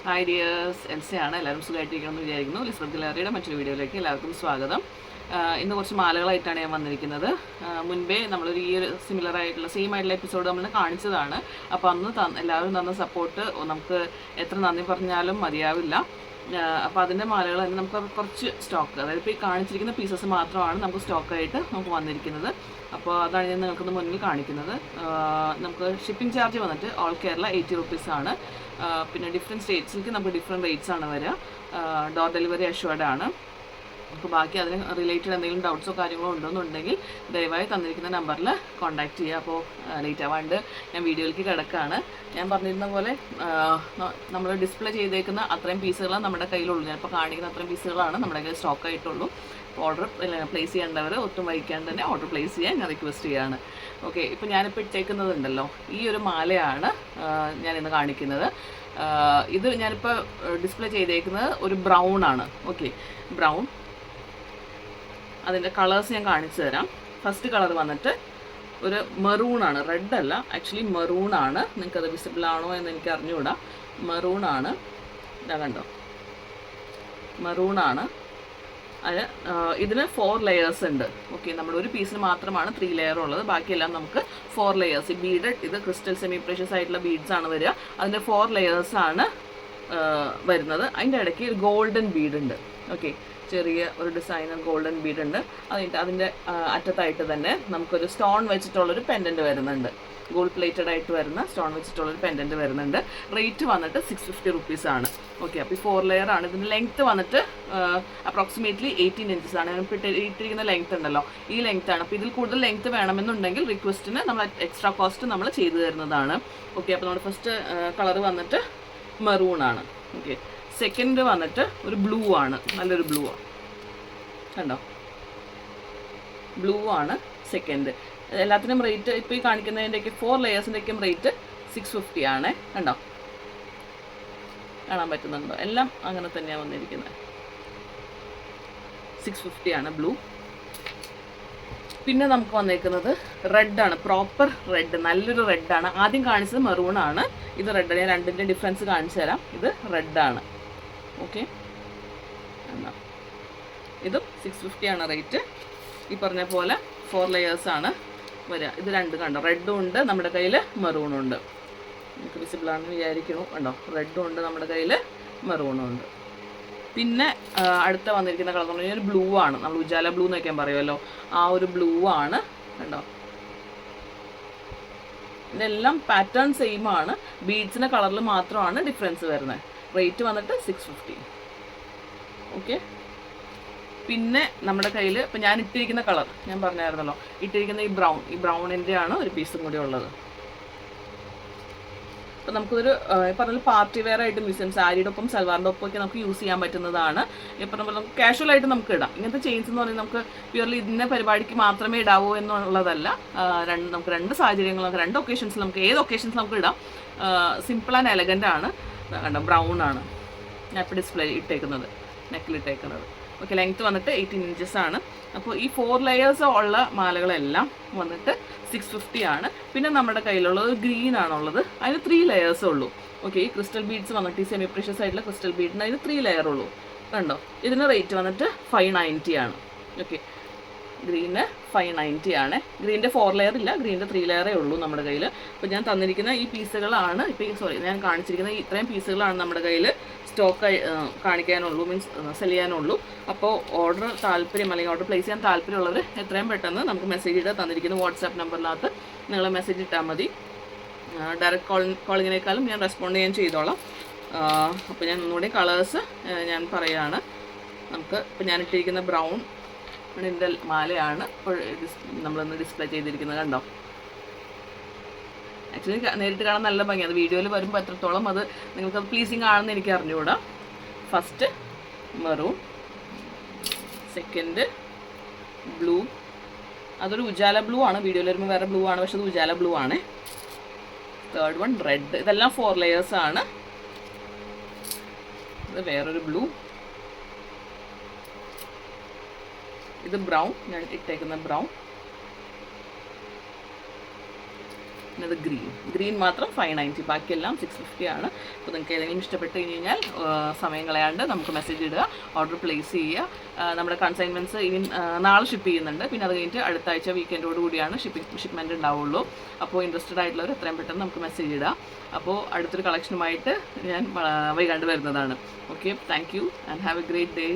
Hi dears, എൽസയാണ്. എല്ലാവരും സുഖമായിട്ടിരിക്കണമെന്ന് വിചാരിക്കുന്നു. Lisbon ഗാലറിയുടെ മറ്റൊരു വീഡിയോയിലേക്ക് എല്ലാവർക്കും സ്വാഗതം. ഇന്ന് കുറച്ച് മാലകളായിട്ടാണ് ഞാൻ വന്നിരിക്കുന്നത്. മുൻപേ നമ്മളൊരു ഈ ഒരു സിമിലർ ആയിട്ടുള്ള സെയിം ആയിട്ടുള്ള എപ്പിസോഡ് നമ്മൾ കാണിച്ചതാണ്. അപ്പോൾ അന്ന് എല്ലാവരും തന്ന സപ്പോർട്ട് നമുക്ക് എത്ര നന്ദി പറഞ്ഞാലും മതിയാവില്ല. അപ്പോൾ അതിൻ്റെ മാലകൾ തന്നെ നമുക്ക് കുറച്ച് സ്റ്റോക്ക്, അതായത് ഇപ്പോൾ ഈ കാണിച്ചിരിക്കുന്ന പീസസ് മാത്രമാണ് നമുക്ക് സ്റ്റോക്കായിട്ട് നമുക്ക് വന്നിരിക്കുന്നത്. അപ്പോൾ അതാണ് ഞാൻ നിങ്ങൾക്കൊന്ന് മുന്നിൽ കാണിക്കുന്നത്. നമുക്ക് ഷിപ്പിംഗ് ചാർജ് വന്നിട്ട് ഓൾ കേരള 80 റുപ്പീസാണ്. പിന്നെ ഡിഫറെൻറ്റ് സ്റ്റേറ്റ്സിലേക്ക് നമുക്ക് ഡിഫറെൻറ്റ് റേറ്റ്സ് ആണ് വരിക. ഡോർ ഡെലിവറി അഷ്വർഡ് ആണ്. അപ്പോൾ ബാക്കി അതിന് റിലേറ്റഡ് എന്തെങ്കിലും ഡൗട്ട്സോ കാര്യങ്ങളോ ഉണ്ടെന്നുണ്ടെങ്കിൽ ദയവായി തന്നിരിക്കുന്ന നമ്പറിൽ കോൺടാക്റ്റ് ചെയ്യുക. അപ്പോൾ ലേറ്റ് ആവാണ്ട് ഞാൻ വീഡിയോയിലേക്ക് കിടക്കുകയാണ്. ഞാൻ പറഞ്ഞിരുന്ന പോലെ നമ്മൾ ഡിസ്പ്ലേ ചെയ്തേക്കുന്ന അത്രയും പീസുകളാണ് നമ്മുടെ കയ്യിലുള്ളൂ. ഞാനിപ്പോൾ കാണിക്കുന്ന അത്രയും പീസുകളാണ് നമ്മുടെ കയ്യിൽ സ്റ്റോക്ക് ആയിട്ടുള്ളൂ. ഓർഡർ പ്ലേസ് ചെയ്യേണ്ടവർ ഒട്ടും വൈകാണ്ട് തന്നെ ഓർഡർ പ്ലേസ് ചെയ്യാൻ ഞാൻ റിക്വസ്റ്റ് ചെയ്യുകയാണ്. ഓക്കെ, ഇപ്പോൾ ഞാനിപ്പോൾ ഇട്ടേക്കുന്നതുണ്ടല്ലോ, ഈ ഒരു മാലയാണ് ഞാനിന്ന് കാണിക്കുന്നത്. ഇത് ഞാനിപ്പോൾ ഡിസ്പ്ലേ ചെയ്തേക്കുന്നത് ഒരു ബ്രൗൺ ആണ്. Okay, brown. അതിൻ്റെ കളേഴ്സ് ഞാൻ കാണിച്ചു തരാം. ഫസ്റ്റ് കളർ വന്നിട്ട് ഒരു മെറൂണാണ്, റെഡ് അല്ല, ആക്ച്വലി മെറൂണാണ്. നിങ്ങൾക്കത് വിസിബിൾ ആണോ എന്ന് എനിക്ക് അറിഞ്ഞുകൂടാ. മെറൂണാണ്, ഇതാ കണ്ടോ, മെറൂണാണ്. അത് ഇതിന് 4 ലെയേഴ്സ് ഉണ്ട്. ഓക്കെ, നമ്മുടെ ഒരു പീസിന് മാത്രമാണ് 3 ലെയർ ഉള്ളത്. ബാക്കിയെല്ലാം നമുക്ക് 4 ലെയേഴ്സ്. ഈ ബീഡഡ്, ഇത് ക്രിസ്റ്റൽ സെമി പ്രഷ്യസ് ആയിട്ടുള്ള ബീഡ്സ് ആണ് വരിക. അതിൻ്റെ 4 ലെയേഴ്സ് ആണ് വരുന്നത്. അതിൻ്റെ ഇടയ്ക്ക് ഒരു ഗോൾഡൻ ബീഡ് ഉണ്ട്. ഓക്കെ, ചെറിയ ഒരു ഡിസൈനർ ഗോൾഡൻ ബീഡ് ഉണ്ട്. അതിൻ്റെ അറ്റത്തായിട്ട് തന്നെ നമുക്കൊരു സ്റ്റോൺ വെച്ചിട്ടുള്ളൊരു പെൻഡൻറ്റ് വരുന്നുണ്ട്. ഗോൾഡ് പ്ലേറ്റഡ് ആയിട്ട് വരുന്ന സ്റ്റോൺ വെച്ചിട്ടുള്ളൊരു പെൻഡൻറ്റ് വരുന്നുണ്ട്. റേറ്റ് വന്നിട്ട് 650 റുപ്പീസാണ്. ഓക്കെ, അപ്പോൾ ഈ 4 ലെയർ ആണ്. ഇതിൻ്റെ ലെങ്ത്ത് വന്നിട്ട് അപ്രോക്സിമേറ്റ്ലി 18 ഇഞ്ചസ് ആണ്. ഇട്ടിരിക്കുന്ന ലെങ്ത്ത് ഉണ്ടല്ലോ, ഈ ലെങ്ത്ത് ആണ്. അപ്പോൾ ഇതിൽ കൂടുതൽ ലെങ്ത്ത് വേണമെന്നുണ്ടെങ്കിൽ റിക്വസ്റ്റിന് നമ്മൾ എക്സ്ട്രാ കോസ്റ്റ് നമ്മൾ ചെയ്തു തരുന്നതാണ്. ഓക്കെ, അപ്പോൾ നമ്മുടെ ഫസ്റ്റ് കളർ വന്നിട്ട് മെറൂൺ ആണ്. ഓക്കെ, സെക്കൻഡ് വന്നിട്ട് ഒരു ബ്ലൂ ആണ്, നല്ലൊരു ബ്ലൂ ആണ്, കണ്ടോ, ബ്ലൂ ആണ് സെക്കൻഡ്. എല്ലാത്തിനും റേറ്റ് ഇപ്പോൾ ഈ കാണിക്കുന്നതിൻ്റെയൊക്കെ 4 ലെയേഴ്സിൻ്റെയൊക്കെയും റേറ്റ് 650 ആണ്. കണ്ടോ, കാണാൻ പറ്റുന്നുണ്ടോ? എല്ലാം അങ്ങനെ തന്നെയാണ് വന്നിരിക്കുന്നത്. 650 ആണ് ബ്ലൂ. പിന്നെ നമുക്ക് വന്നേക്കുന്നത് റെഡാണ്, പ്രോപ്പർ റെഡ്, നല്ലൊരു റെഡാണ്. ആദ്യം കാണിച്ചത് മെറൂൺ ആണ്, ഇത് റെഡ്. ഞാൻ രണ്ടിൻ്റെ ഡിഫറൻസ് കാണിച്ചു തരാം. ഇത് റെഡാണ്. ഓക്കെ, ഇതും 650 ആണ് റേറ്റ്. ഈ പറഞ്ഞ പോലെ 4 ലെയേഴ്സാണ് വരിക. ഇത് രണ്ട് കണ്ടോ, റെഡും ഉണ്ട് നമ്മുടെ കയ്യിൽ, മെറൂണും ഉണ്ട്. നമുക്ക് വിസിബിൾ ആണെന്ന് വിചാരിക്കുന്നു. കണ്ടോ, റെഡും ഉണ്ട് നമ്മുടെ കയ്യിൽ, മെറൂണും ഉണ്ട്. പിന്നെ അടുത്ത വന്നിരിക്കുന്ന കളർ എന്ന് പറഞ്ഞാൽ ഒരു ബ്ലൂ ആണ്. നമ്മൾ ഉജാല ബ്ലൂ എന്നൊക്കെ പറയുമല്ലോ, ആ ഒരു ബ്ലൂ ആണ്. കണ്ടോ, ഇതെല്ലാം പാറ്റേൺ സെയിം ആണ്. ബീഡ്സിൻ്റെ കളറിൽ മാത്രമാണ് ഡിഫറൻസ് വരുന്നത്. റേറ്റ് വന്നിട്ട് 650. ഓക്കെ, പിന്നെ നമ്മുടെ കയ്യിൽ ഇപ്പം ഞാൻ ഇട്ടിരിക്കുന്ന കളർ ഞാൻ പറഞ്ഞായിരുന്നല്ലോ, ഇട്ടിരിക്കുന്ന ഈ ബ്രൗണിൻ്റെ ആണ് ഒരു പീസും കൂടി ഉള്ളത്. അപ്പം നമുക്കൊരു പറഞ്ഞാൽ പാർട്ടി വെയർ ആയിട്ട് യൂസ് ചെയ്യാം. സാരിയുടെ ഒപ്പം സൽവാറിൻ്റെ ഒപ്പം ഒക്കെ നമുക്ക് യൂസ് ചെയ്യാൻ പറ്റുന്നതാണ്. ഇപ്പം നമ്മൾ കാഷ്വലായിട്ട് നമുക്ക് ഇടാം. ഇങ്ങനത്തെ ചെയിൻസ് എന്ന് പറഞ്ഞാൽ നമുക്ക് പ്യുവർലി ഇതിൻ്റെ പരിപാടിക്ക് മാത്രമേ ഇടാവൂ എന്നുള്ളതല്ല. നമുക്ക് രണ്ട് സാഹചര്യങ്ങൾ, രണ്ട് ഒക്കേഷൻസിൽ, നമുക്ക് ഏത് ഒക്കേഷൻസ് നമുക്ക് ഇടാം. സിമ്പിൾ ആൻഡ് എലഗൻ്റ് ആണ്. കണ്ടോ, ബ്രൗൺ ആണ് ഞാൻ ഇപ്പോൾ ഡിസ്പ്ലേ ഇട്ടേക്കുന്നത്, നെക്കിലിട്ടേക്കുന്നത്. ഓക്കെ, ലെങ്ത്ത് വന്നിട്ട് 18 ഇഞ്ചസ് ആണ്. അപ്പോൾ ഈ 4 ലെയേഴ്സ് ഉള്ള മാലകളെല്ലാം വന്നിട്ട് 650 ആണ്. പിന്നെ നമ്മുടെ കയ്യിലുള്ളത് ഗ്രീൻ ആണുള്ളത്, അതിന് 3 ലെയേഴ്സേ ഉള്ളൂ. ഓക്കെ, ഈ ക്രിസ്റ്റൽ ബീഡ്സ് വന്നിട്ട് ഈ സെമി പ്രഷ്യസ് ആയിട്ടുള്ള ക്രിസ്റ്റൽ ബീഡിന് അതിന് 3 ലെയർ ഉള്ളൂ. കണ്ടോ, ഇതിന് റേറ്റ് വന്നിട്ട് 590 ആണ്. ഓക്കെ, ഗ്രീന് 590 ആണ്. ഗ്രീൻ്റെ 4 ലെയർ ഇല്ല, ഗ്രീൻ്റെ 3 ലെയറേ ഉള്ളൂ നമ്മുടെ കയ്യിൽ. അപ്പോൾ ഞാൻ തന്നിരിക്കുന്ന ഈ പീസുകളാണ്, ഞാൻ കാണിച്ചിരിക്കുന്ന ഇത്രയും പീസുകളാണ് നമ്മുടെ കയ്യിൽ സ്റ്റോക്ക് കാണിക്കാനുള്ളൂ, മീൻസ് സെൽ ചെയ്യാനുള്ളൂ. അപ്പോൾ ഓർഡർ താല്പര്യം അല്ലെങ്കിൽ ഓർഡർ പ്ലേസ് ചെയ്യാൻ താല്പര്യമുള്ളവർ എത്രയും പെട്ടെന്ന് നമുക്ക് മെസ്സേജ് ഇട്ട് തന്നിരിക്കുന്ന വാട്സാപ്പ് നമ്പറിനകത്ത് നിങ്ങൾ മെസ്സേജ് ഇട്ടാൽ മതി. ഡയറക്റ്റ് കോളിങ്ങിനേക്കാളും ഞാൻ റെസ്പോണ്ട് ചെയ്യാൻ ചെയ്തോളാം. അപ്പോൾ ഞാൻ ഒന്നുകൂടി കളേഴ്സ് ഞാൻ പറയുകയാണ്. നമുക്ക് ഇപ്പോൾ ഞാൻ ഇട്ടിരിക്കുന്ന ബ്രൗൺ ഇതിൻ്റെ മാലയാണ് ഇപ്പോൾ നമ്മളൊന്ന് ഡിസ്പ്ലേ ചെയ്തിരിക്കുന്നത്. കണ്ടോ, ആക്ച്വലി നേരിട്ട് കാണാൻ നല്ല ഭംഗിയാണ്. അത് വീഡിയോയിൽ വരുമ്പോൾ എത്രത്തോളം അത് നിങ്ങൾക്കത് പ്ലീസിങ് ആണെന്ന് എനിക്ക് അറിഞ്ഞുകൂടാ. ഫസ്റ്റ് മെറൂൺ, സെക്കൻഡ് ബ്ലൂ, അതൊരു ഉജാല ബ്ലൂ ആണ്. വീഡിയോയിൽ വരുമ്പോൾ വേറെ ബ്ലൂ ആണ്, പക്ഷെ അത് ഉജാല ബ്ലൂ ആണ്. Third one red. ഇതെല്ലാം 4 ലെയേഴ്സ് ആണ്. ഇത് വേറൊരു ബ്ലൂ, ഇത് ബ്രൗൺ, ഞാൻ ഇട്ടേക്കുന്ന ബ്രൗൺ. പിന്നെ അത് ഗ്രീൻ മാത്രം 590, ബാക്കിയെല്ലാം 650 ആണ്. അപ്പോൾ നിങ്ങൾക്ക് ഏതെങ്കിലും ഇഷ്ടപ്പെട്ട് കഴിഞ്ഞാൽ സമയം കളയാണ്ട് നമുക്ക് മെസ്സേജ് ഇടുക, ഓർഡർ പ്ലേസ് ചെയ്യുക. നമ്മുടെ കൺസൈൻമെൻറ്റ്സ് ഇനി നാളെ ഷിപ്പ് ചെയ്യുന്നുണ്ട്. പിന്നെ അത് കഴിഞ്ഞിട്ട് അടുത്ത ആഴ്ച വീക്കെൻഡോട് കൂടിയാണ് ഷിപ്മെൻറ്റ് ഉണ്ടാവുള്ളൂ. അപ്പോൾ ഇൻട്രസ്റ്റഡ് ആയിട്ടുള്ളവർ എത്രയും പെട്ടെന്ന് നമുക്ക് മെസ്സേജ് ഇടാം. അപ്പോൾ അടുത്തൊരു കളക്ഷനുമായിട്ട് ഞാൻ വൈകാണ്ട് വരുന്നതാണ്. Okay, thank you and have A great day.